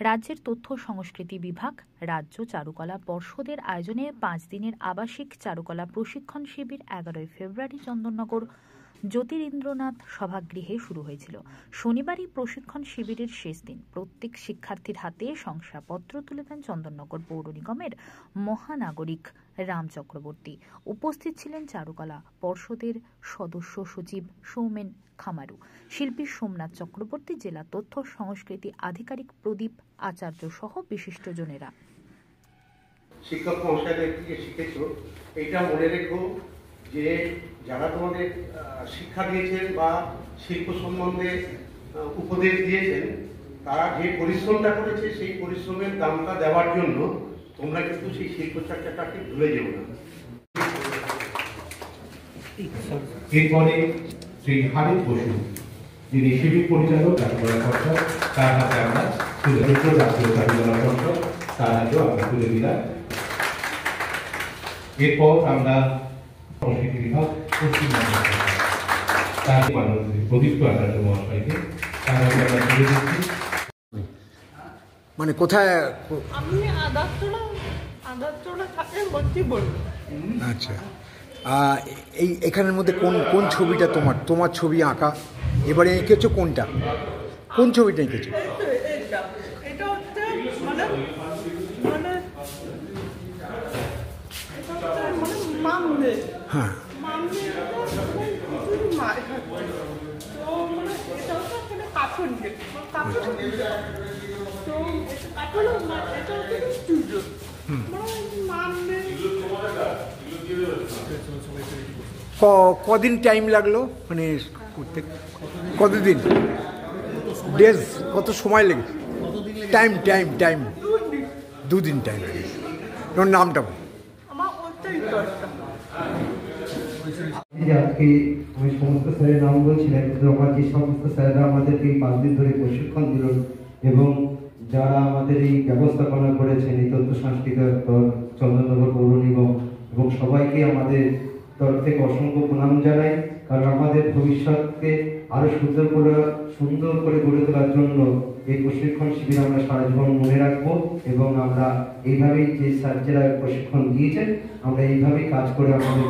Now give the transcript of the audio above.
রাজ্যের তথ্য সংস্কৃতি বিভাগ, রাজ্য চারুকলা পর্ষদের আয়োজনে 5 দিনের আবাসিক চারুকলা প্রশিক্ষণ শিবির 11 ফেব্রুয়ারি চন্দননগর জ্যোতিরিন্দ্রনাথ সভাগৃহে শুরু হয়েছিল। শনিবারই প্রশিক্ষণ শিবিরের শেষ দিন। প্রত্যেক শিক্ষার্থীর হাতে শংসাপত্র তুলে দেন চন্দননগর পৌর নিগমের মহানাগরিক রাম চক্রবর্তী। উপস্থিত ছিলেন চারুকলা পর্ষদের সদস্য সচিব সৌমেন খামারু, শিল্পী সোমনাথ চক্রবর্তী, জেলা তথ্য সংস্কৃতি আধিকারিক প্রদীপ আচার্য সহ বিশিষ্টজনেরা। শিক্ষক মহাশয়দের থেকে শিখেছ, এটা মনে রেখো যে যারা তোমাদের শিক্ষা দিয়েছেন বা শিল্প সম্বন্ধে উপদেশ দিয়েছেন, তারা যে পরিশ্রমটা করেছে সেই পরিশ্রমের দামটা দেওয়ার জন্য তোমরা কিন্তু সেই শিল্প চর্চাটাকে ভুলে যেও না। এরপরে শ্রী হারিত বসু, যিনি শিবির পরিচালক চারুকলা পর্ষদ, তার হাতে আমরা তুলে দিচ্ছি। জাতীয় চারুকলা পর্ষদ তার হাতেও আমরা তুলে দিলাম। এরপর আমরা সংস্কৃতি বিভাগ পশ্চিমবঙ্গ তার মাননীয় প্রদীপ আচার্য মহাশয়কে তার হাতে আমরা তুলে দিচ্ছি। মানে কোথায়? আমি আদারচোড়া থাকে বলছি বলবো। আচ্ছা, এখানের মধ্যে কোন ছবিটা তোমার ছবি আঁকা? এবারে এঁকেছো কোনটা? কোন ছবিটা এঁকেছো? এটা হচ্ছে মানে মামলে। হ্যাঁ, কদিন টাইম লাগলো মানে করতে? কতদিন? ডেজ কত সময় লেগেছে? টাইম 2 দিন টাইম লেগেছে। তোমার নামটা আজকে আমি সমস্ত স্যারের নাম বলছিলেন, কিন্তু আমার যে সমস্ত স্যাররা আমাদেরকে এই 5 দিন ধরে প্রশিক্ষণ দিল এবং যারা আমাদের এই ব্যবস্থাপনা করেছেন, এই তথ্য সংস্কৃতি দপ্তর, চন্দননগর পৌর নিগম এবং সবাইকে আমাদের তরফ থেকে অসংখ্য প্রণাম জানাই। কারণ আমাদের ভবিষ্যৎকে আরো সুন্দর করে গড়ে তোলার জন্য এই প্রশিক্ষণ শিবির আমরা সারা জীবন মনে রাখবো এবং আমরা এইভাবেই যে স্যার যারা প্রশিক্ষণ দিয়েছেন, আমরা এইভাবেই কাজ করে আমাদের